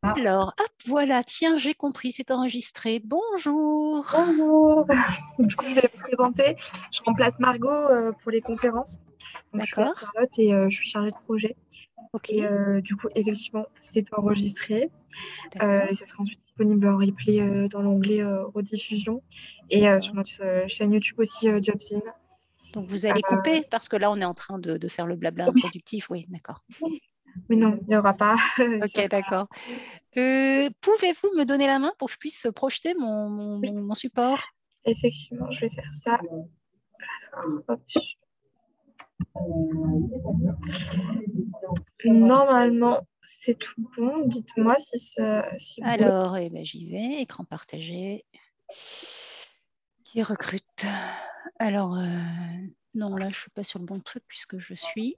Alors, hop, voilà, tiens, j'ai compris, c'est enregistré. Bonjour. Bonjour. Du coup, je vais me présenter. Je remplace Margot pour les conférences. Donc, je m'appelle D'accord, Charlotte et je suis chargée de projet. ok, Et du coup, effectivement, c'est enregistré. d'accord, Et ça sera ensuite disponible en replay dans l'onglet rediffusion. Et sur d'accord. notre chaîne YouTube aussi, Jobzine. Donc, vous allez couper parce que là, on est en train de faire le blabla Oui, introductif. Oui, d'accord. mais non, il n'y aura pas. Ok, Ça sera... d'accord. Pouvez-vous me donner la main pour que je puisse projeter Oui, mon support? effectivement, je vais faire ça. Hop. Normalement, c'est tout bon. Dites-moi si vous voulez. Alors, eh ben, j'y vais, écran partagé. Qui recrute? Alors, non, là, je ne suis pas sur le bon truc puisque je suis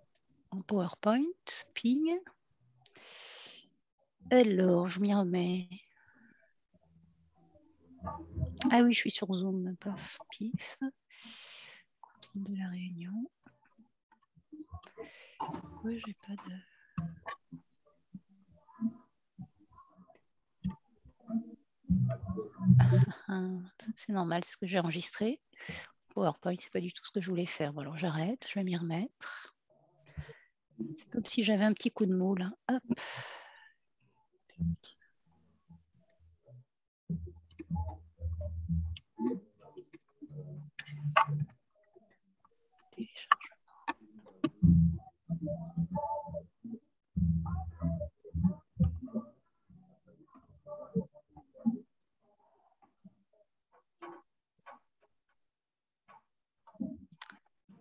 en PowerPoint. Ping. Alors, je m'y remets. Ah oui, je suis sur Zoom. Paf, pif. Compte de la réunion. Pourquoi j'ai pas de... C'est normal, c'est ce que j'ai enregistré. PowerPoint, c'est pas du tout ce que je voulais faire. Bon, alors j'arrête, je vais m'y remettre. C'est comme si j'avais un petit coup de mou là. Hop.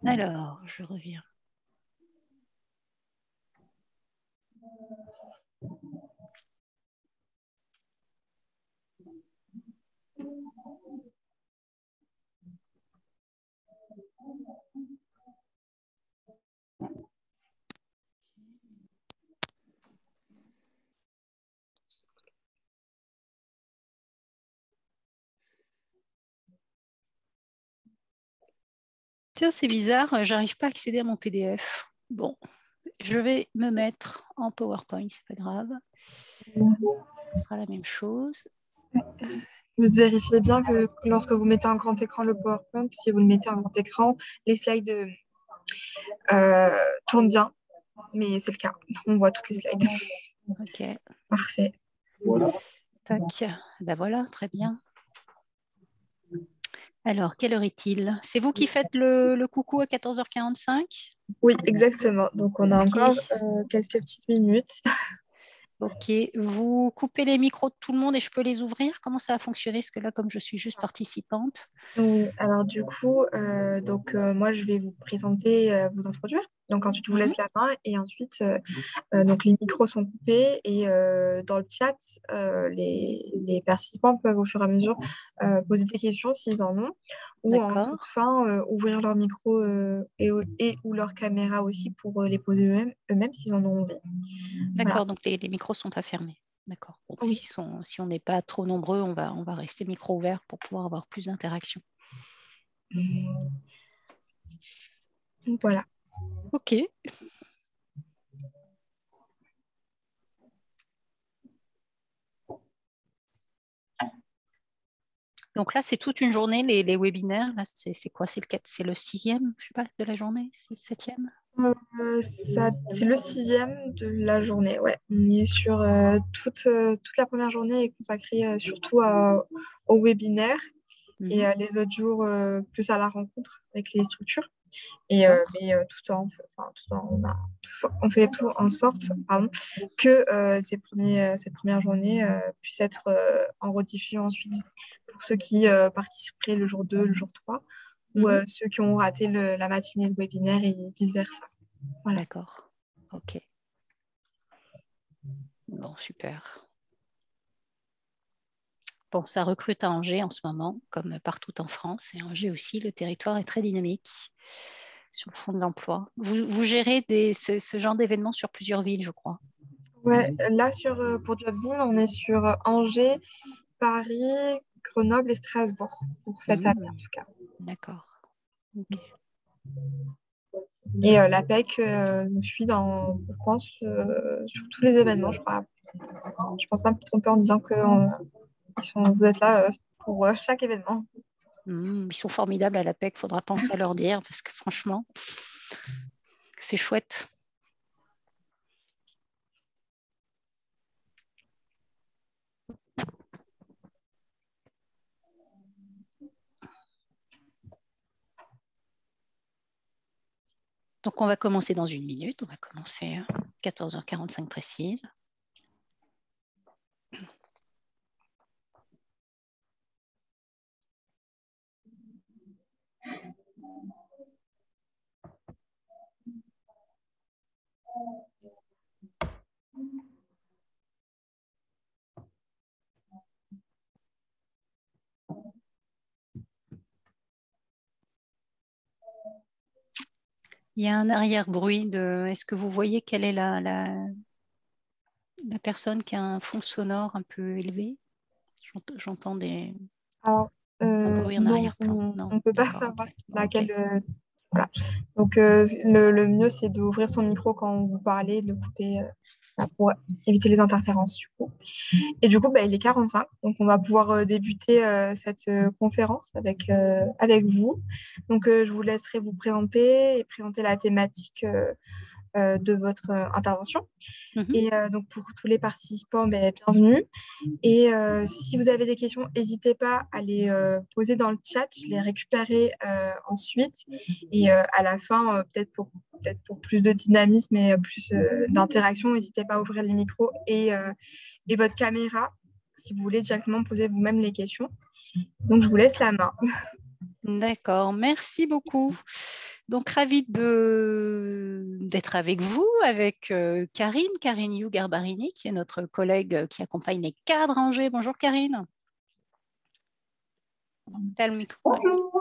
Alors, je reviens. Tiens, c'est bizarre, j'arrive pas à accéder à mon PDF. Bon, je vais me mettre en PowerPoint, c'est pas grave. Ce sera la même chose. Juste vérifiez bien que lorsque vous mettez un grand écran le PowerPoint, si vous le mettez en grand écran, les slides euh, tournent bien, mais c'est le cas. On voit toutes les slides. Ok, Parfait. tac. Ben voilà, très bien. Alors, quelle heure est-il? C'est vous qui faites le coucou à 14h45? Oui, exactement. Donc, on a Ok. encore quelques petites minutes. Ok, vous coupez les micros de tout le monde et je peux les ouvrir? Comment ça va fonctionner? Parce que là, comme je suis juste participante. Oui, alors du coup, moi, je vais vous présenter, vous introduire. Donc, ensuite, je vous Mhm. laisse la main et ensuite, donc les micros sont coupés et dans le chat, les participants peuvent au fur et à mesure poser des questions s'ils en ont ou en D'accord. toute fin ouvrir leur micro et ou leur caméra aussi pour les poser eux-mêmes s'ils en ont envie. Voilà. D'accord, donc les micros sont pas fermés. D'accord. Bon, Oui. si on n'est pas trop nombreux, on va rester micro ouvert pour pouvoir avoir plus d'interaction. Donc, voilà. Ok. Donc là, c'est toute une journée, les webinaires. Là, c'est quoi? C'est le sixième, je sais pas, de la journée? Septième? C'est le sixième de la journée. Ouais, on est sur toute la première journée est consacrée surtout au webinaire et Mhm. les autres jours plus à la rencontre avec les structures. D'accord. Mais on fait tout en sorte, pardon, que cette première journée puisse être en rediffusion ensuite pour ceux qui participeraient le jour 2 le jour 3 ou Mhm. ceux qui ont raté la matinée de webinaire et vice-versa. Voilà. D'accord. Ok. Bon, super. Bon, ça recrute à Angers en ce moment, comme partout en France. Et Angers aussi, le territoire est très dynamique sur le front de l'emploi. Vous gérez ce genre d'événements sur plusieurs villes, je crois. Ouais, là pour Jobzine, on est sur Angers, Paris, Grenoble et Strasbourg pour cette année en Mhm. tout cas. D'accord. Ok. Et l'APEC nous suit je pense, sur tous les événements, je crois. je pense pas me tromper en disant que vous êtes là pour chaque événement. Ils sont formidables à l'APEC, il faudra penser à leur dire parce que franchement, c'est chouette. Donc, on va commencer dans 1 minute. On va commencer à 14h45 précise. Il y a un arrière-bruit de... Est-ce que vous voyez quelle est la personne qui a un fond sonore un peu élevé? J'entends Alors, un bruit en non, arrière-plan. on Non, ne peut pas d'accord, savoir ok. laquelle. Ok. Voilà. Donc, le mieux, c'est d'ouvrir son micro quand vous parlez, de le couper pour éviter les interférences. Du coup. Et du coup, il est 45, donc on va pouvoir débuter cette conférence avec vous. Donc, je vous laisserai vous présenter et présenter la thématique de votre intervention. Et donc, pour tous les participants, bienvenue. Et si vous avez des questions, n'hésitez pas à les poser dans le chat. Je les récupérerai ensuite. Et à la fin, peut-être pour plus de dynamisme et plus d'interaction, n'hésitez pas à ouvrir les micros et votre caméra si vous voulez directement poser vous-même les questions. Donc, je vous laisse la main. D'accord, merci beaucoup. Donc, ravie d'être avec vous, avec Karine You-Garbarini, qui est notre collègue qui accompagne les cadres à Angers. Bonjour Karine. T'as le micro. Bonjour.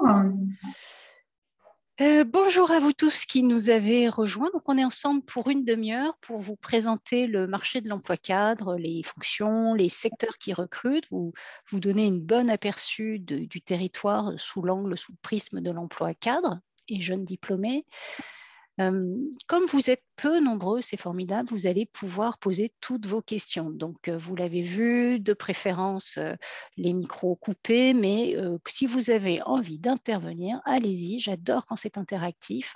Bonjour à vous tous qui nous avez rejoints. Donc, on est ensemble pour 1 demi-heure pour vous présenter le marché de l'emploi cadre, les fonctions, les secteurs qui recrutent, vous donner une bonne aperçu du territoire sous l'angle, sous le prisme de l'emploi cadre et jeunes diplômés. Comme vous êtes peu nombreux, c'est formidable, vous allez pouvoir poser toutes vos questions. Donc, vous l'avez vu, de préférence, les micros coupés, mais si vous avez envie d'intervenir, allez-y, j'adore quand c'est interactif.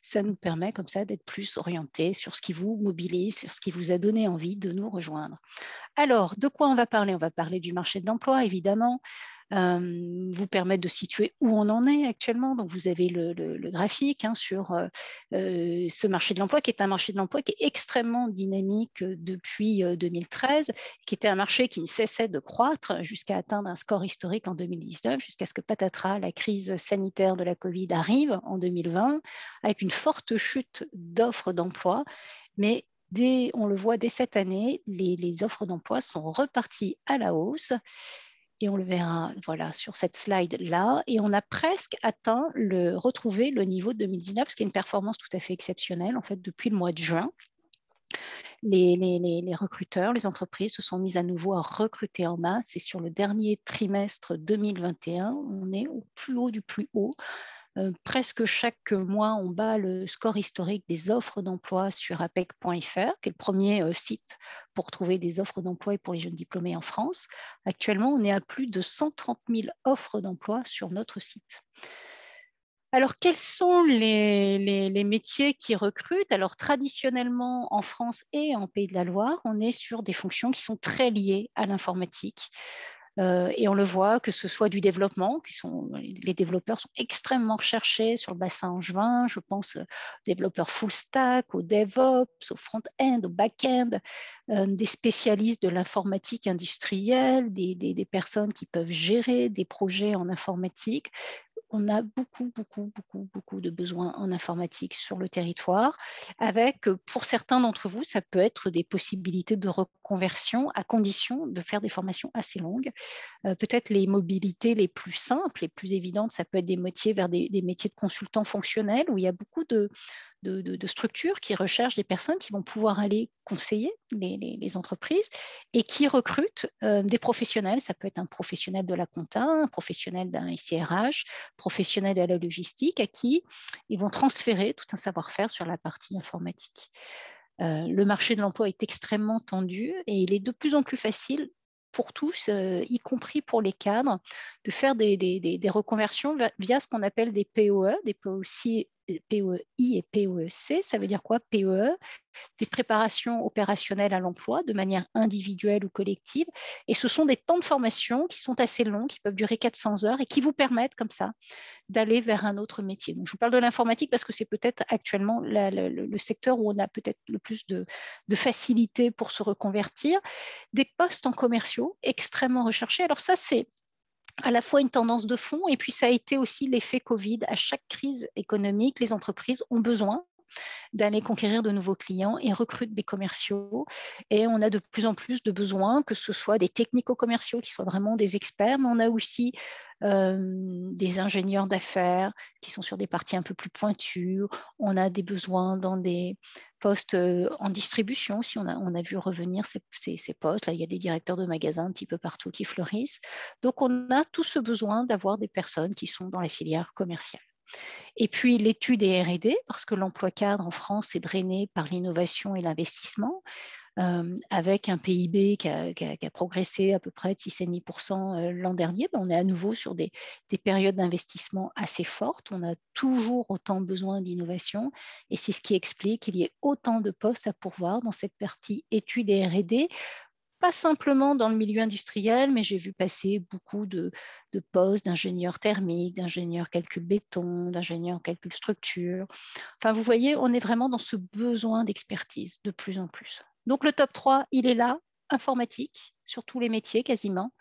Ça nous permet comme ça d'être plus orientés sur ce qui vous mobilise, sur ce qui vous a donné envie de nous rejoindre. Alors, de quoi on va parler? On va parler du marché de l'emploi, évidemment. Vous permettre de situer où on en est actuellement. Donc, vous avez le graphique sur ce marché de l'emploi, qui est un marché de l'emploi qui est extrêmement dynamique depuis 2013, qui était un marché qui ne cessait de croître jusqu'à atteindre un score historique en 2019, jusqu'à ce que patatras, la crise sanitaire de la Covid arrive en 2020, avec une forte chute d'offres d'emploi. Mais on le voit dès cette année, les offres d'emploi sont reparties à la hausse. Et on le verra voilà, sur cette slide-là. Et on a presque retrouvé le niveau de 2019, ce qui est une performance tout à fait exceptionnelle, en fait, depuis le mois de juin. Les recruteurs, les entreprises se sont mises à nouveau à recruter en masse. Et sur le dernier trimestre 2021, on est au plus haut du plus haut. Presque chaque mois, on bat le score historique des offres d'emploi sur apec.fr, qui est le premier site pour trouver des offres d'emploi et pour les jeunes diplômés en France. Actuellement, on est à plus de 130 000 offres d'emploi sur notre site. Alors, quels sont les métiers qui recrutent? Alors, traditionnellement, en France et en Pays de la Loire, on est sur des fonctions qui sont très liées à l'informatique. Et on le voit, que ce soit du développement, les développeurs sont extrêmement recherchés sur le bassin angevin. Je pense aux développeurs full stack, aux DevOps, au front-end, au back-end, des spécialistes de l'informatique industrielle, des personnes qui peuvent gérer des projets en informatique. On a beaucoup de besoins en informatique sur le territoire, avec, pour certains d'entre vous, ça peut être des possibilités de reconversion à condition de faire des formations assez longues. Peut-être les mobilités les plus simples, les plus évidentes, ça peut être des métiers vers des métiers de consultants fonctionnels, où il y a beaucoup de structures qui recherchent des personnes qui vont pouvoir aller conseiller les entreprises et qui recrutent des professionnels. Ça peut être un professionnel de la compta, un professionnel d'un SIRH, professionnel de la logistique, à qui ils vont transférer tout un savoir-faire sur la partie informatique. Le marché de l'emploi est extrêmement tendu et il est de plus en plus facile pour tous, y compris pour les cadres, de faire des reconversions via ce qu'on appelle des POE, des POI et POEC. Ça veut dire quoi, POE? Des préparations opérationnelles à l'emploi de manière individuelle ou collective. Et ce sont des temps de formation qui sont assez longs, qui peuvent durer 400 heures et qui vous permettent comme ça d'aller vers un autre métier. Donc, je vous parle de l'informatique parce que c'est peut-être actuellement le secteur où on a peut-être le plus de facilité pour se reconvertir. Des postes en commerciaux extrêmement recherchés. Alors ça, c'est à la fois une tendance de fond et puis ça a été aussi l'effet Covid. À chaque crise économique, les entreprises ont besoin d'aller conquérir de nouveaux clients et recrutent des commerciaux. Et on a de plus en plus de besoins, que ce soit des technico-commerciaux qui soient vraiment des experts, mais on a aussi des ingénieurs d'affaires qui sont sur des parties un peu plus pointues. On a des besoins dans des postes en distribution, si on a vu revenir ces postes. Là, il y a des directeurs de magasins un petit peu partout qui fleurissent. Donc, on a tout ce besoin d'avoir des personnes qui sont dans la filière commerciale. Et puis l'étude et R&D, parce que l'emploi cadre en France est drainé par l'innovation et l'investissement, avec un PIB qui a progressé à peu près de 6,5% l'an dernier. On est à nouveau sur des périodes d'investissement assez fortes. On a toujours autant besoin d'innovation et c'est ce qui explique qu'il y ait autant de postes à pourvoir dans cette partie études et R&D, pas simplement dans le milieu industriel, mais j'ai vu passer beaucoup de postes d'ingénieurs thermiques, d'ingénieurs calcul béton, d'ingénieurs calcul structure. Enfin, vous voyez, on est vraiment dans ce besoin d'expertise de plus en plus. Donc, le top 3, il est là, informatique, sur tous les métiers quasiment,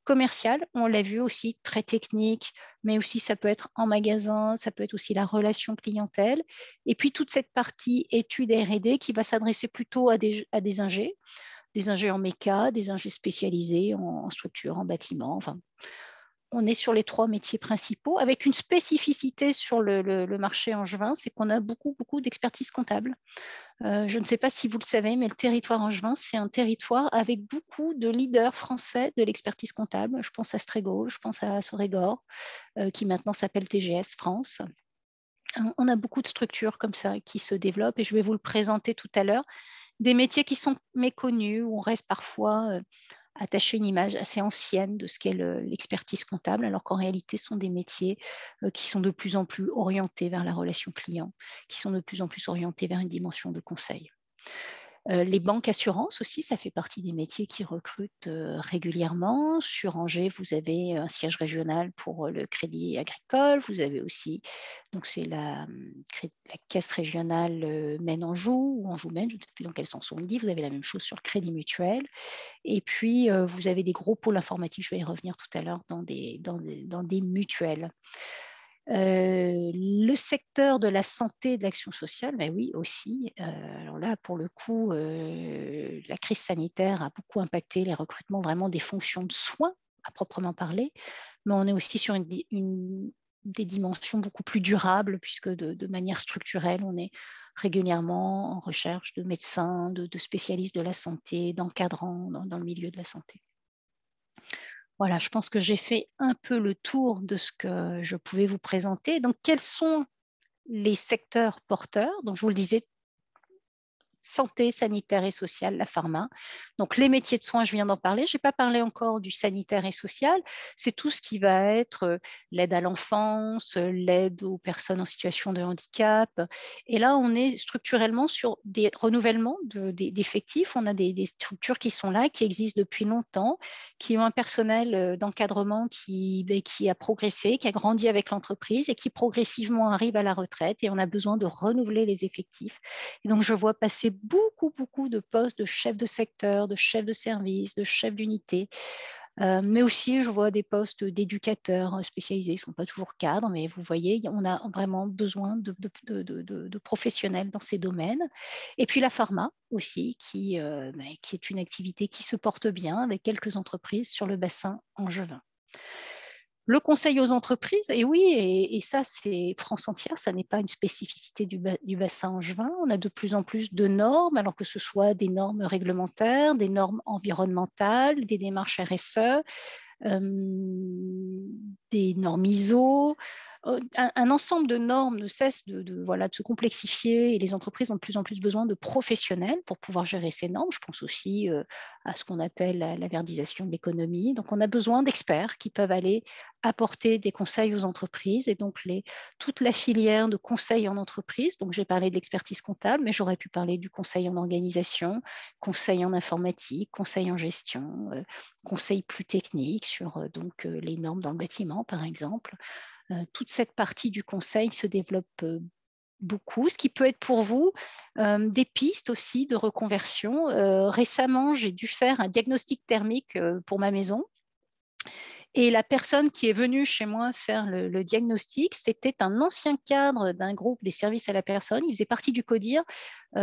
commercial, on l'a vu aussi, très technique, mais aussi ça peut être en magasin, ça peut être aussi la relation clientèle, et puis toute cette partie études et R&D qui va s'adresser plutôt à des ingés, des ingés en méca, des ingés spécialisés en structure, en bâtiment. Enfin, on est sur les 3 métiers principaux, avec une spécificité sur le marché angevin, c'est qu'on a beaucoup d'expertise comptable. Je ne sais pas si vous le savez, mais le territoire angevin, c'est un territoire avec beaucoup de leaders français de l'expertise comptable. Je pense à Strégo, je pense à Sorégor, qui maintenant s'appelle TGS France. On a beaucoup de structures comme ça qui se développent et je vais vous le présenter tout à l'heure. Des métiers qui sont méconnus, où on reste parfois attaché une image assez ancienne de ce qu'est l'expertise comptable, alors qu'en réalité, ce sont des métiers qui sont de plus en plus orientés vers la relation client, qui sont de plus en plus orientés vers une dimension de conseil. Les banques assurances aussi, ça fait partie des métiers qui recrutent régulièrement. Sur Angers, vous avez un siège régional pour le crédit agricole. Vous avez aussi, donc c'est la caisse régionale Maine-Anjou ou Anjou-Maine, je ne sais plus dans quel sens on le dit. Vous avez la même chose sur le crédit mutuel. Et puis, vous avez des gros pôles informatiques, je vais y revenir tout à l'heure, dans des mutuelles. Le secteur de la santé et de l'action sociale, mais oui aussi. Alors là, pour le coup, la crise sanitaire a beaucoup impacté les recrutements vraiment des fonctions de soins à proprement parler, mais on est aussi sur des dimensions beaucoup plus durables puisque de manière structurelle, on est régulièrement en recherche de médecins, de spécialistes de la santé, d'encadrants dans le milieu de la santé. Voilà, je pense que j'ai fait un peu le tour de ce que je pouvais vous présenter. Donc, quels sont les secteurs porteurs? Donc, je vous le disais, santé, sanitaire et sociale, la pharma. Donc, les métiers de soins, je viens d'en parler. Je n'ai pas parlé encore du sanitaire et social. C'est tout ce qui va être l'aide à l'enfance, l'aide aux personnes en situation de handicap. Et là, on est structurellement sur des renouvellements d'effectifs. On a des structures qui sont là, qui existent depuis longtemps, qui ont un personnel d'encadrement qui a progressé, qui a grandi avec l'entreprise et qui progressivement arrive à la retraite. Et on a besoin de renouveler les effectifs. Et donc, je vois passer beaucoup de postes de chefs de secteur, de chefs de service, de chefs d'unité. Mais aussi, je vois des postes d'éducateurs spécialisés. Ils ne sont pas toujours cadres, mais vous voyez, on a vraiment besoin de professionnels dans ces domaines. Et puis la pharma aussi, qui est une activité qui se porte bien avec quelques entreprises sur le bassin angevin. Le conseil aux entreprises, et oui, et ça c'est France entière, ça n'est pas une spécificité du bassin angevin. On a de plus en plus de normes, alors que ce soit des normes réglementaires, des normes environnementales, des démarches RSE, des normes ISO. un ensemble de normes ne cesse voilà, de se complexifier et les entreprises ont de plus en plus besoin de professionnels pour pouvoir gérer ces normes. Je pense aussi à ce qu'on appelle la verdisation de l'économie. Donc, on a besoin d'experts qui peuvent aller apporter des conseils aux entreprises et donc toute la filière de conseil en entreprise. Donc, j'ai parlé de l'expertise comptable, mais j'aurais pu parler du conseil en organisation, conseil en informatique, conseil en gestion, conseil plus technique sur les normes dans le bâtiment, par exemple. Toute cette partie du conseil se développe beaucoup, ce qui peut être pour vous des pistes aussi de reconversion. Récemment, j'ai dû faire un diagnostic thermique pour ma maison. Et la personne qui est venue chez moi faire le diagnostic, c'était un ancien cadre d'un groupe des services à la personne. Il faisait partie du CODIR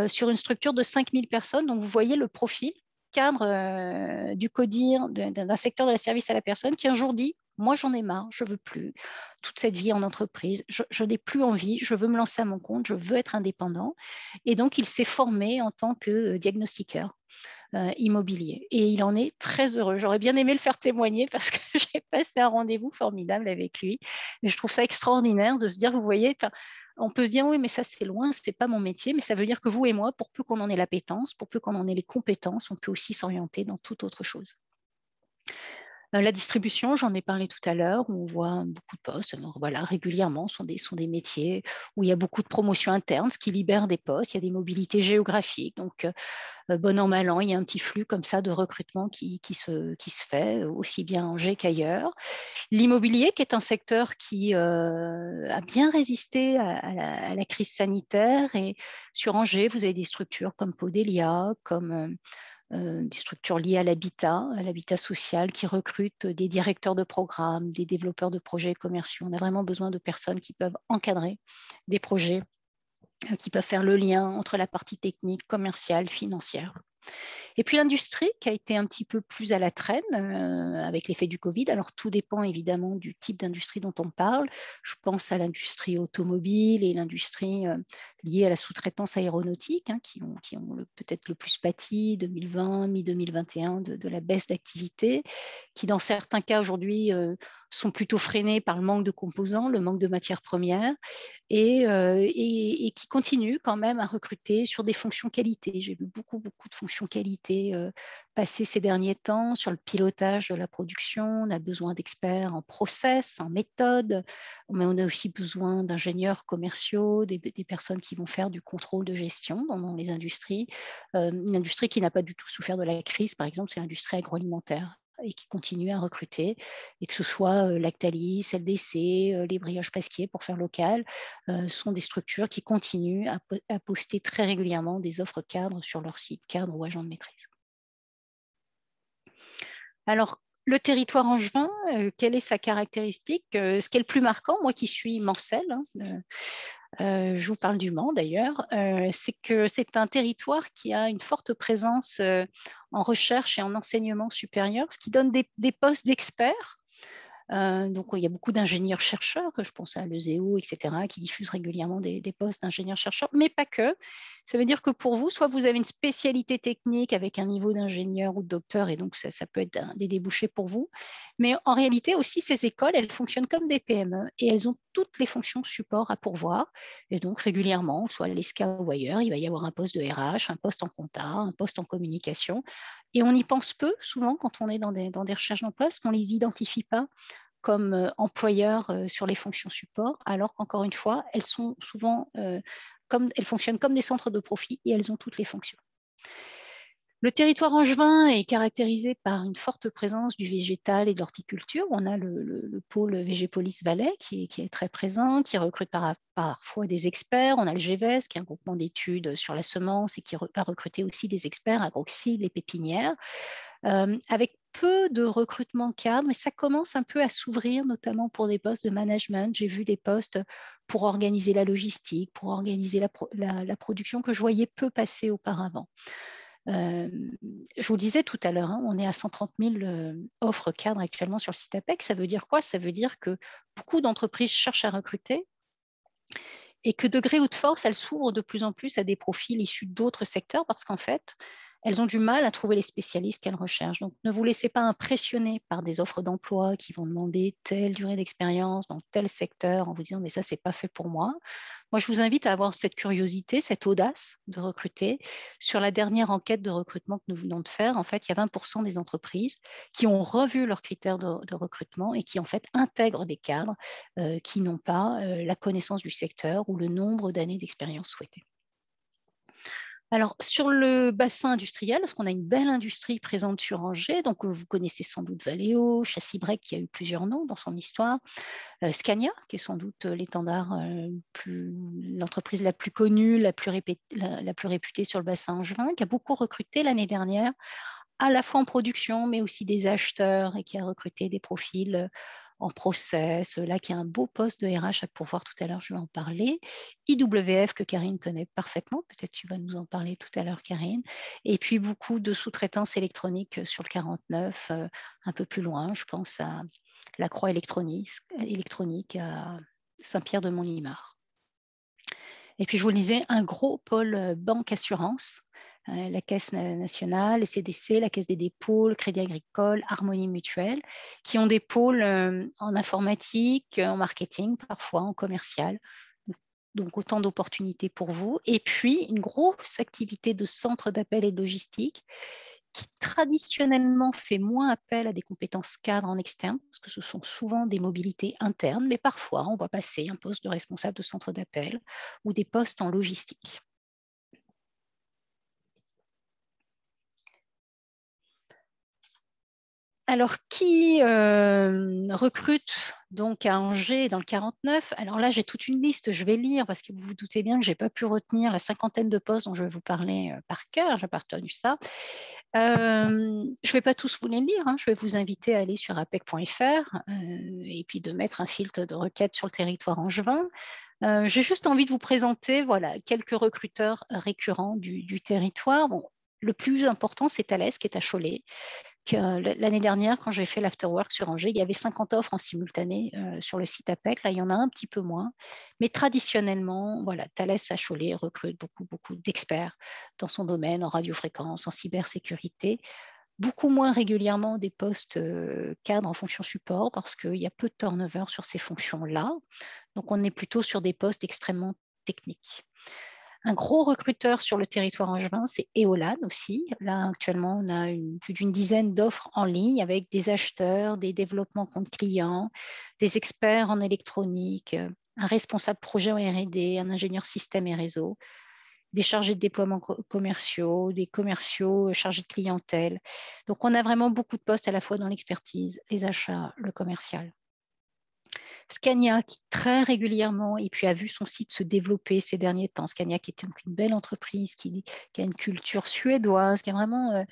sur une structure de 5000 personnes. Donc, vous voyez le profil cadre du CODIR, d'un secteur de la service à la personne, qui un jour dit « Moi, j'en ai marre, je ne veux plus toute cette vie en entreprise, je n'ai plus envie, je veux me lancer à mon compte, je veux être indépendant. » Et donc, il s'est formé en tant que diagnostiqueur immobilier. Et il en est très heureux. J'aurais bien aimé le faire témoigner parce que j'ai passé un rendez-vous formidable avec lui. Mais je trouve ça extraordinaire de se dire, vous voyez, on peut se dire, oui, mais ça c'est loin, c'est pas mon métier, mais ça veut dire que vous et moi, pour peu qu'on en ait l'appétence, pour peu qu'on en ait les compétences, on peut aussi s'orienter dans toute autre chose. La distribution, j'en ai parlé tout à l'heure, où on voit beaucoup de postes. Alors, voilà, régulièrement, sont des métiers où il y a beaucoup de promotions internes, ce qui libère des postes. Il y a des mobilités géographiques. Donc, bon an, mal an, il y a un petit flux comme ça de recrutement qui se fait, aussi bien à Angers qu'ailleurs. L'immobilier, qui est un secteur qui a bien résisté à la crise sanitaire. Et sur Angers, vous avez des structures comme Podelia, comme des structures liées à l'habitat social, qui recrutent des directeurs de programmes, des développeurs de projets commerciaux. On a vraiment besoin de personnes qui peuvent encadrer des projets, qui peuvent faire le lien entre la partie technique, commerciale, financière. Et puis l'industrie qui a été un petit peu plus à la traîne avec l'effet du Covid. Alors tout dépend évidemment du type d'industrie dont on parle. Je pense à l'industrie automobile et l'industrie liée à la sous-traitance aéronautique qui ont peut-être le plus pâti 2020, mi-2021 de la baisse d'activité, qui dans certains cas aujourd'hui sont plutôt freinés par le manque de composants, le manque de matières premières et qui continuent quand même à recruter sur des fonctions qualité. J'ai vu beaucoup de fonctions qualité passer ces derniers temps sur le pilotage de la production. On a besoin d'experts en process, en méthode, mais on a aussi besoin d'ingénieurs commerciaux, des personnes qui vont faire du contrôle de gestion dans les industries. Une industrie qui n'a pas du tout souffert de la crise, par exemple, c'est l'industrie agroalimentaire et qui continue à recruter, et que ce soit Lactalis, LDC, les Brioches Pasquier pour faire local, sont des structures qui continuent à poster très régulièrement des offres cadres sur leur site, cadre ou agent de maîtrise. Alors, le territoire angevin, quelle est sa caractéristique? Ce qui est le plus marquant, moi qui suis Morcelle, je vous parle du Mans d'ailleurs, c'est que c'est un territoire qui a une forte présence en recherche et en enseignement supérieur, ce qui donne des postes d'experts. Donc, il y a beaucoup d'ingénieurs-chercheurs, je pense à l'ESEO, etc., qui diffusent régulièrement des postes d'ingénieurs-chercheurs, mais pas que. Ça veut dire que pour vous, soit vous avez une spécialité technique avec un niveau d'ingénieur ou de docteur, et donc ça peut être des débouchés pour vous. Mais en réalité aussi, ces écoles, elles fonctionnent comme des PME et elles ont toutes les fonctions support à pourvoir. Et donc, régulièrement, soit à l'ESCA ou ailleurs, il va y avoir un poste de RH, un poste en compta, un poste en communication. Et on y pense peu, souvent, quand on est dans des recherches d'emploi, parce qu'on ne les identifie pas comme employeurs sur les fonctions support, alors qu'encore une fois, elles sont souvent elles fonctionnent comme des centres de profit et elles ont toutes les fonctions. Le territoire angevin est caractérisé par une forte présence du végétal et de l'horticulture. On a le pôle Végépolis Valais qui est très présent, qui recrute parfois des experts. On a le GEVES qui est un groupement d'études sur la semence et qui va recruter aussi des experts agroxydes et pépinières, avec peu de recrutement cadre, mais ça commence un peu à s'ouvrir, notamment pour des postes de management. J'ai vu des postes pour organiser la logistique, pour organiser la production que je voyais peu passer auparavant. Je vous le disais tout à l'heure, on est à 130 000 offres cadres actuellement sur le site APEC. Ça veut dire quoi? Ça veut dire que beaucoup d'entreprises cherchent à recruter et que de gré ou de force, elles s'ouvrent de plus en plus à des profils issus d'autres secteurs parce qu'en fait, elles ont du mal à trouver les spécialistes qu'elles recherchent. Donc, ne vous laissez pas impressionner par des offres d'emploi qui vont demander telle durée d'expérience dans tel secteur en vous disant, mais ça, c'est pas fait pour moi. Moi, je vous invite à avoir cette curiosité, cette audace de recruter. Sur la dernière enquête de recrutement que nous venons de faire, en fait, il y a 20% des entreprises qui ont revu leurs critères de recrutement et qui, en fait, intègrent des cadres qui n'ont pas la connaissance du secteur ou le nombre d'années d'expérience souhaitées. Alors, sur le bassin industriel, parce qu'on a une belle industrie présente sur Angers, donc vous connaissez sans doute Valeo, Châssis Break, qui a eu plusieurs noms dans son histoire, Scania, qui est sans doute l'étendard, l'entreprise la plus connue, la plus réputée sur le bassin angevin, qui a beaucoup recruté l'année dernière, à la fois en production, mais aussi des acheteurs, et qui a recruté des profils en process, là qui a un beau poste de RH à pourvoir tout à l'heure, je vais en parler. IWF que Karine connaît parfaitement, peut-être tu vas nous en parler tout à l'heure Karine, et puis beaucoup de sous-traitance électronique sur le 49, un peu plus loin, je pense à la Croix électronique à Saint-Pierre-de-Montlimard. Et puis je vous le disais, un gros pôle banque assurance, la Caisse nationale, les CDC, la Caisse des dépôts, le Crédit agricole, Harmonie mutuelle, qui ont des pôles en informatique, en marketing, parfois en commercial. Donc autant d'opportunités pour vous. Et puis une grosse activité de centre d'appel et de logistique qui traditionnellement fait moins appel à des compétences cadres en externe, parce que ce sont souvent des mobilités internes, mais parfois on va passer un poste de responsable de centre d'appel ou des postes en logistique. Alors, qui recrute donc à Angers dans le 49? Alors là, j'ai toute une liste, je vais lire parce que vous vous doutez bien que je n'ai pas pu retenir la cinquantaine de postes dont je vais vous parler par cœur, j'ai pas retenu ça. Je ne vais pas tous vous les lire, hein. Je vais vous inviter à aller sur apec.fr et puis de mettre un filtre de requête sur le territoire angevin. J'ai juste envie de vous présenter voilà, quelques recruteurs récurrents du territoire. Bon, le plus important, c'est Thalès qui est à Cholet. L'année dernière, quand j'ai fait l'afterwork sur Angers, il y avait 50 offres en simultané sur le site APEC. Là, il y en a un petit peu moins. Mais traditionnellement, voilà, Thales à Cholet recrute beaucoup d'experts dans son domaine, en radiofréquence, en cybersécurité. Beaucoup moins régulièrement des postes cadres en fonction support parce qu'il y a peu de turnover sur ces fonctions-là. Donc, on est plutôt sur des postes extrêmement techniques. Un gros recruteur sur le territoire angevin, c'est Éolane aussi. Là, actuellement, on a plus d'une dizaine d'offres en ligne avec des acheteurs, des développements compte clients, des experts en électronique, un responsable projet en R&D, un ingénieur système et réseau, des chargés de déploiement commerciaux, des commerciaux chargés de clientèle. Donc, on a vraiment beaucoup de postes à la fois dans l'expertise, les achats, le commercial. Scania, qui très régulièrement, et puis a vu son site se développer ces derniers temps. Scania, qui est donc une belle entreprise, qui a une culture suédoise, qui a vraiment,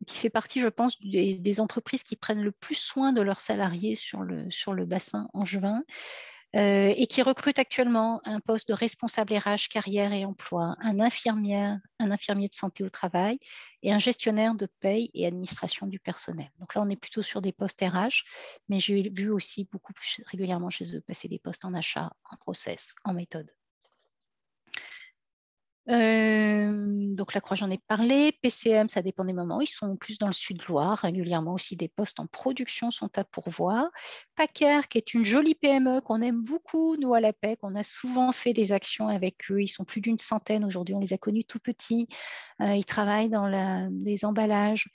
qui fait partie, je pense, des entreprises qui prennent le plus soin de leurs salariés sur le bassin angevin. Et qui recrute actuellement un poste de responsable RH, carrière et emploi, un infirmier de santé au travail et un gestionnaire de paye et administration du personnel. Donc là, on est plutôt sur des postes RH, mais j'ai vu aussi beaucoup plus régulièrement chez eux passer des postes en achat, en process, en méthode. Donc la Croix, j'en ai parlé. PCM, ça dépend des moments. Ils sont plus dans le Sud-Loire. Régulièrement aussi, des postes en production sont à pourvoir. Packer, qui est une jolie PME qu'on aime beaucoup, nous, à l'APEC. On a souvent fait des actions avec eux. Ils sont plus d'une centaine aujourd'hui. On les a connus tout petits. Ils travaillent dans les emballages,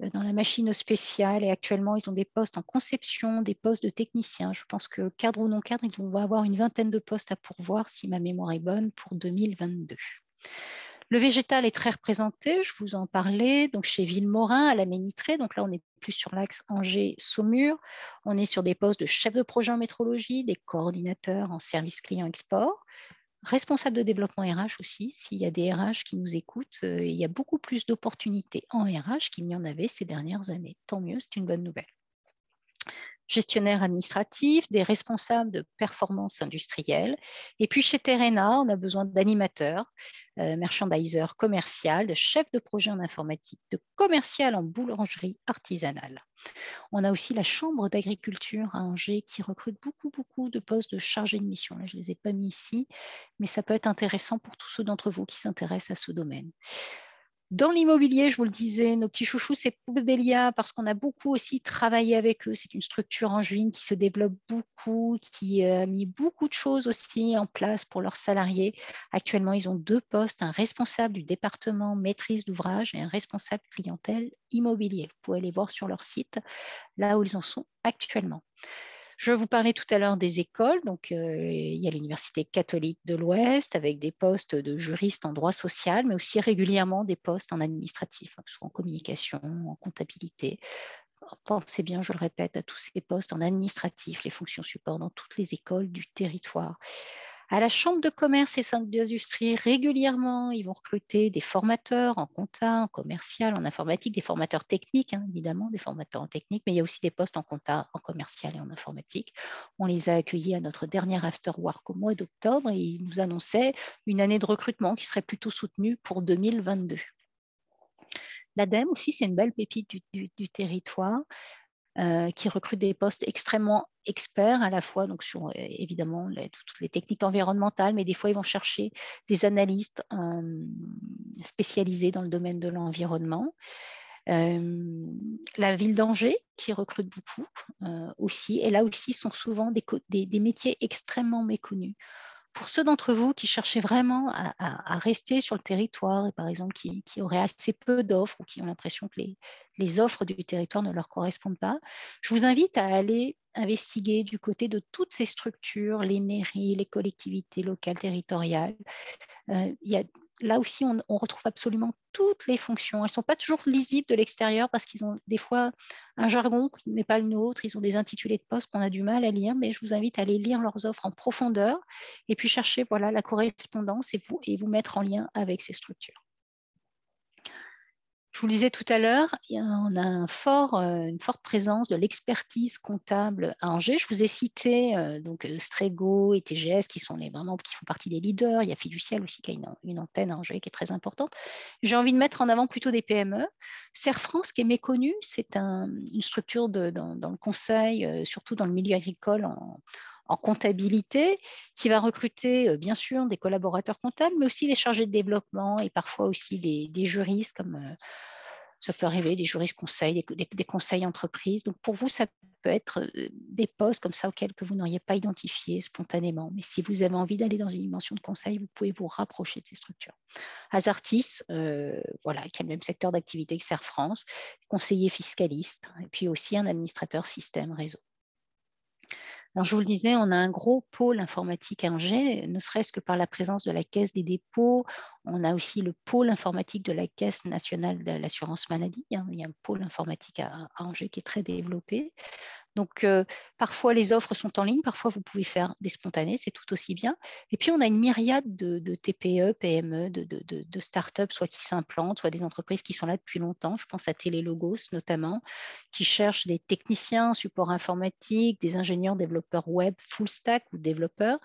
dans la machine spéciale. Et actuellement, ils ont des postes en conception, des postes de techniciens. Je pense que cadre ou non cadre, ils vont avoir une vingtaine de postes à pourvoir, si ma mémoire est bonne, pour 2022. Le végétal est très représenté, je vous en parlais, donc chez Villemorin à la Ménitrée. Donc là, on est plus sur l'axe Angers-Saumur. On est sur des postes de chef de projet en métrologie, des coordinateurs en service client export, responsable de développement RH aussi. S'il y a des RH qui nous écoutent, il y a beaucoup plus d'opportunités en RH qu'il n'y en avait ces dernières années. Tant mieux, c'est une bonne nouvelle. Gestionnaire administratif, des responsables de performance industrielle. Et puis chez Terrena, on a besoin d'animateurs, merchandisers commercial, de chefs de projet en informatique, de commercial en boulangerie artisanale. On a aussi la Chambre d'agriculture à Angers qui recrute beaucoup de postes de chargés de mission. Là, je ne les ai pas mis ici, mais ça peut être intéressant pour tous ceux d'entre vous qui s'intéressent à ce domaine. Dans l'immobilier, je vous le disais, nos petits chouchous, c'est Podelia, parce qu'on a beaucoup aussi travaillé avec eux. C'est une structure angevine qui se développe beaucoup, qui a mis beaucoup de choses aussi en place pour leurs salariés. Actuellement, ils ont 2 postes, un responsable du département maîtrise d'ouvrage et un responsable clientèle immobilier. Vous pouvez aller voir sur leur site, là où ils en sont actuellement. Je vous parlais tout à l'heure des écoles. Donc, il y a l'Université catholique de l'Ouest avec des postes de juristes en droit social, mais aussi régulièrement des postes en administratif, soit en communication, en comptabilité. Pensez bien, je le répète, à tous ces postes en administratif, les fonctions support dans toutes les écoles du territoire. À la Chambre de commerce et d'industrie, régulièrement, ils vont recruter des formateurs en compta, en commercial, en informatique, des formateurs techniques, hein, évidemment, des formateurs en technique, mais il y a aussi des postes en compta, en commercial et en informatique. On les a accueillis à notre dernier After Work au mois d'octobre et ils nous annonçaient une année de recrutement qui serait plutôt soutenue pour 2022. L'ADEME aussi, c'est une belle pépite du territoire. Qui recrutent des postes extrêmement experts à la fois donc sur évidemment toutes les techniques environnementales, mais des fois ils vont chercher des analystes spécialisés dans le domaine de l'environnement. La ville d'Angers qui recrute beaucoup aussi, et là aussi sont souvent des métiers extrêmement méconnus. Pour ceux d'entre vous qui cherchaient vraiment à rester sur le territoire et par exemple qui auraient assez peu d'offres ou qui ont l'impression que les offres du territoire ne leur correspondent pas, je vous invite à aller investiguer du côté de toutes ces structures, les mairies, les collectivités locales territoriales. Là aussi, on retrouve absolument toutes les fonctions. Elles ne sont pas toujours lisibles de l'extérieur parce qu'ils ont des fois un jargon qui n'est pas le nôtre. Ils ont des intitulés de poste qu'on a du mal à lire, mais je vous invite à aller lire leurs offres en profondeur et puis chercher la correspondance et vous mettre en lien avec ces structures. Je vous le disais tout à l'heure, on a une forte présence de l'expertise comptable à Angers. Je vous ai cité Strego et TGS qui font partie des leaders. Il y a Fiducial aussi qui a une antenne à Angers qui est très importante. J'ai envie de mettre en avant plutôt des PME. Serre France qui est méconnue, c'est une structure dans le conseil, surtout dans le milieu agricole en comptabilité, qui va recruter bien sûr des collaborateurs comptables, mais aussi des chargés de développement et parfois aussi des juristes, comme ça peut arriver, des juristes conseils, des conseils entreprises. Donc pour vous, ça peut être des postes comme ça auxquels que vous n'auriez pas identifié spontanément. Mais si vous avez envie d'aller dans une dimension de conseil, vous pouvez vous rapprocher de ces structures. Azartis, qui a le même secteur d'activité que Serre France, conseiller fiscaliste, et puis aussi un administrateur système réseau. Alors, je vous le disais, on a un gros pôle informatique à Angers, ne serait-ce que par la présence de la Caisse des dépôts. On a aussi le pôle informatique de la Caisse nationale de l'assurance maladie. Il y a un pôle informatique à Angers qui est très développé. Donc, parfois, les offres sont en ligne, parfois, vous pouvez faire des spontanés, c'est tout aussi bien. Et puis, on a une myriade de TPE, PME, de startups, soit qui s'implantent, soit des entreprises qui sont là depuis longtemps. Je pense à Télélogos, notamment, qui cherchent des techniciens en support informatique, des ingénieurs développeurs web full stack ou développeurs,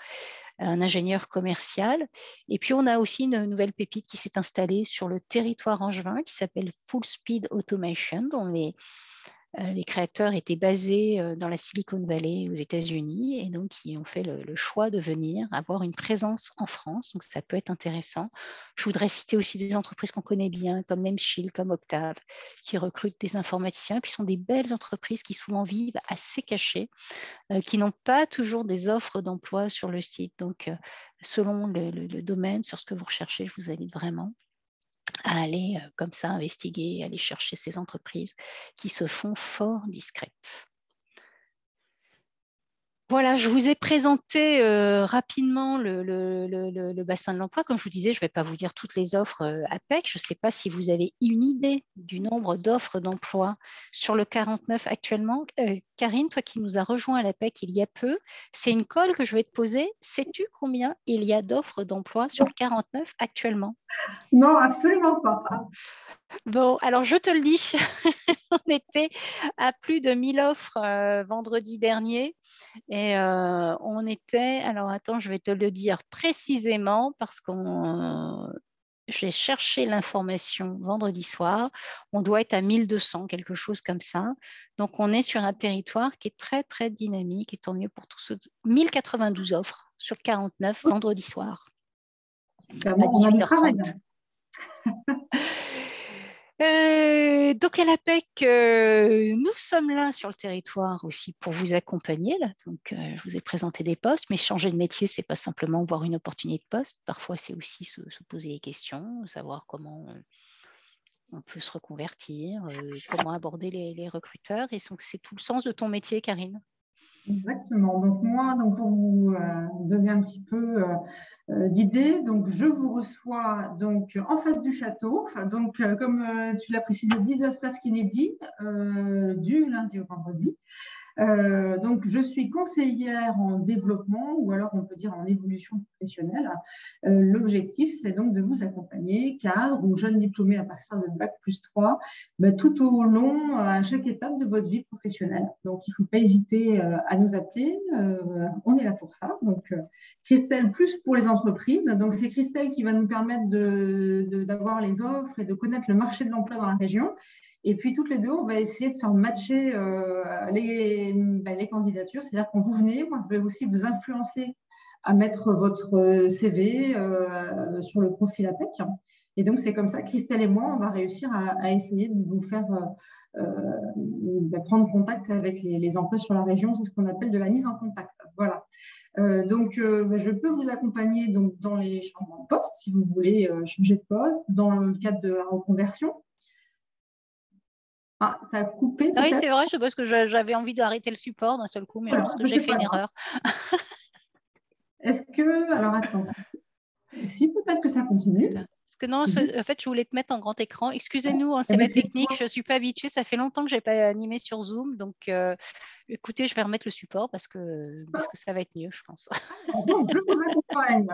un ingénieur commercial. Et puis, on a aussi une nouvelle pépite qui s'est installée sur le territoire angevin qui s'appelle Full Speed Automation, dont les créateurs étaient basés dans la Silicon Valley aux États-Unis et donc ils ont fait le choix de venir avoir une présence en France. Donc ça peut être intéressant. Je voudrais citer aussi des entreprises qu'on connaît bien comme Nameshield, comme Octave, qui recrutent des informaticiens, qui sont des belles entreprises qui souvent vivent assez cachées, qui n'ont pas toujours des offres d'emploi sur le site. Donc selon le domaine, sur ce que vous recherchez, je vous invite vraiment à aller comme ça investiguer, aller chercher ces entreprises qui se font fort discrètes. Voilà, je vous ai présenté rapidement le bassin de l'emploi. Comme je vous disais, je ne vais pas vous dire toutes les offres APEC. Je ne sais pas si vous avez une idée du nombre d'offres d'emploi sur le 49 actuellement. Karine, toi qui nous as rejoint à l'APEC il y a peu, c'est une colle que je vais te poser. Sais-tu combien il y a d'offres d'emploi sur le 49 actuellement? Non, absolument pas. Bon, alors je te le dis, on était à plus de 1000 offres vendredi dernier et on était, alors attends, je vais te le dire précisément parce que j'ai cherché l'information vendredi soir, on doit être à 1200, quelque chose comme ça. Donc on est sur un territoire qui est très très dynamique et tant mieux pour tous ceux. 1092 offres sur 49 vendredi soir Vraiment, à on a du travail. 18h30. Donc à l'APEC, nous sommes là sur le territoire aussi pour vous accompagner. Là. Donc, je vous ai présenté des postes, mais changer de métier, c'est pas simplement voir une opportunité de poste. Parfois, c'est aussi se poser des questions, savoir comment on peut se reconvertir, comment aborder les recruteurs. Et c'est tout le sens de ton métier, Karine. Exactement. Donc moi, pour vous donner un petit peu d'idées, donc je vous reçois donc en face du château. Donc comme tu l'as précisé, 19 fresques inédites du lundi au vendredi. Donc, je suis conseillère en développement ou alors on peut dire en évolution professionnelle. L'objectif, c'est donc de vous accompagner, cadre ou jeune diplômé à partir de Bac+3, tout au long, à chaque étape de votre vie professionnelle. Donc, il ne faut pas hésiter à nous appeler. On est là pour ça. Donc, Christelle, plus pour les entreprises. Donc, c'est Christelle qui va nous permettre d'avoir les offres et de connaître le marché de l'emploi dans la région. Et puis, toutes les deux, on va essayer de faire matcher les candidatures. C'est-à-dire quand vous venez, moi, je vais aussi vous influencer à mettre votre CV sur le profil APEC. Et donc, c'est comme ça, Christelle et moi, on va réussir à essayer de vous faire prendre contact avec les emplois sur la région. C'est ce qu'on appelle de la mise en contact. Voilà. Je peux vous accompagner donc, dans les changements de poste, si vous voulez changer de poste, dans le cadre de la reconversion. Ah, ça a coupé. Ah oui, c'est vrai, je pense que j'avais envie d'arrêter le support d'un seul coup, mais voilà, je pense que j'ai fait une erreur. Est-ce que. Alors, attends. Si, peut-être que ça continue. Parce que non, en fait, je voulais te mettre en grand écran. Excusez-nous, hein, c'est la technique, je ne suis pas habituée. Ça fait longtemps que je n'ai pas animé sur Zoom. Donc, écoutez, je vais remettre le support parce que ça va être mieux, je pense. Donc, je vous accompagne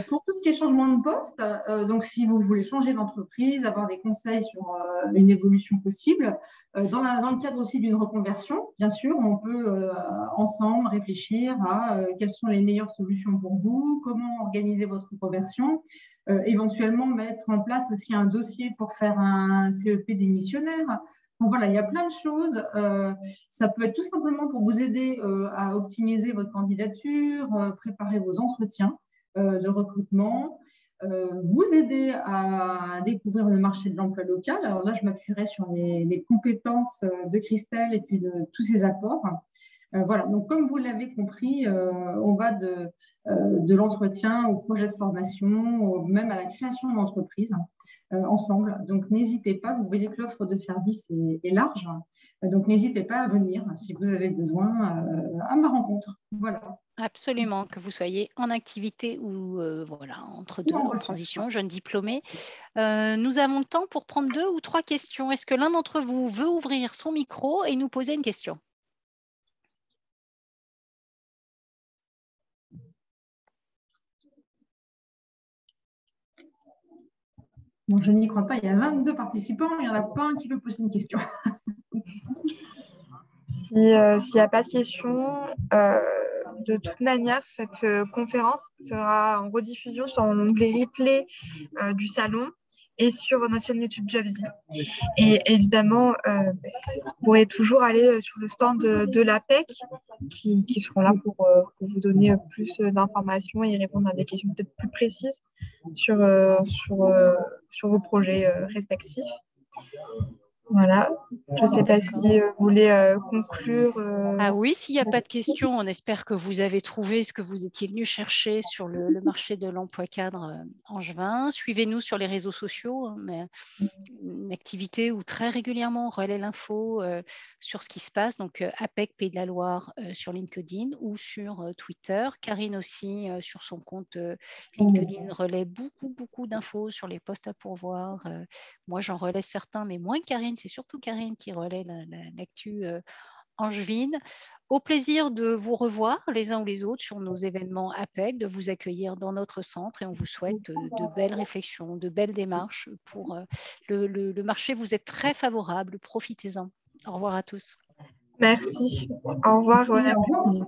pour tout ce qui est changement de poste. Donc, si vous voulez changer d'entreprise, avoir des conseils sur une évolution possible, dans le cadre aussi d'une reconversion, bien sûr, on peut ensemble réfléchir à quelles sont les meilleures solutions pour vous, comment organiser votre reconversion, éventuellement mettre en place aussi un dossier pour faire un CEP démissionnaire. Donc voilà, il y a plein de choses. Ça peut être tout simplement pour vous aider à optimiser votre candidature, préparer vos entretiens de recrutement, vous aider à découvrir le marché de l'emploi local. Alors là, je m'appuierai sur les compétences de Christelle et puis de tous ses apports. Voilà, donc comme vous l'avez compris, on va de l'entretien au projet de formation, même à la création d'entreprise. Ensemble. Donc, n'hésitez pas. Vous voyez que l'offre de service est large. Donc, n'hésitez pas à venir si vous avez besoin à ma rencontre. Voilà. Absolument, que vous soyez en activité ou voilà, entre deux, en transition, jeune diplômé. Nous avons le temps pour prendre 2 ou 3 questions. Est-ce que l'un d'entre vous veut ouvrir son micro et nous poser une question ? Bon, je n'y crois pas. Il y a 22 participants. Il n'y en a pas un qui veut poser une question. S'il n'y a pas de questions, de toute manière, cette conférence sera en rediffusion sur l'onglet replay du salon et sur notre chaîne YouTube Jobsy. Et évidemment, vous pourrez toujours aller sur le stand de l'APEC qui seront là pour vous donner plus d'informations et répondre à des questions peut-être plus précises sur vos projets respectifs. Voilà, je ne sais pas si vous voulez conclure. Ah oui, s'il n'y a pas de questions, on espère que vous avez trouvé ce que vous étiez venu chercher sur le marché de l'emploi cadre angevin. Suivez-nous sur les réseaux sociaux. On a une activité où très régulièrement on relaie l'info sur ce qui se passe. Donc APEC Pays de la Loire sur LinkedIn ou sur Twitter. Karine aussi sur son compte LinkedIn relaie beaucoup d'infos sur les postes à pourvoir. Moi, j'en relaie certains, mais moins que Karine. C'est surtout Karine qui relaie l'actu angevine. Au plaisir de vous revoir les uns ou les autres sur nos événements APEC, de vous accueillir dans notre centre et on vous souhaite de belles réflexions, de belles démarches pour le marché. Vous êtes très favorable, profitez-en. Au revoir à tous. Merci. Au revoir. Merci, au revoir.